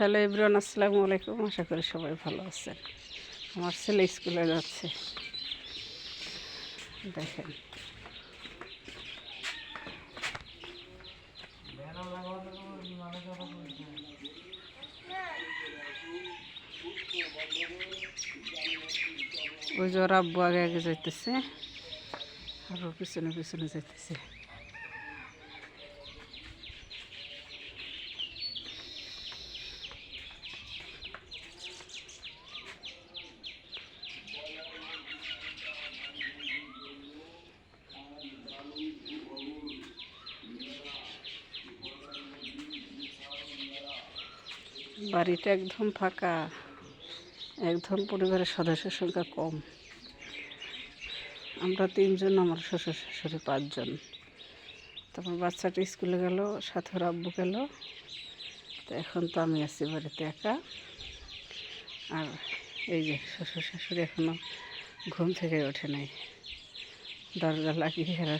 Hello everyone, আসসালামু আলাইকুম। আশা করি সবাই ভালো আছেন। আমার ছেলে স্কুলে যাচ্ছে, দেখেন। ওই যে ওর আব্বু আগে আগে যাইতেছে আর ও পিছনে পিছনে যাইতেছে। বাড়িটা একদম ফাঁকা, একদম পরিবারের সদস্যের সংখ্যা কম। আমরা 3 জন, আমার শ্বশুর শাশুড়ি 5 জন। তারপর বাচ্চাটা স্কুলে গেল, সাথে ওর আব্বু গেল। তো এখন তো আমি আছি বাড়িতে একা। আর এই যে শ্বশুর শাশুড়ি এখনও ঘুম থেকে ওঠে নাই, দরজা লাগিয়ে এরা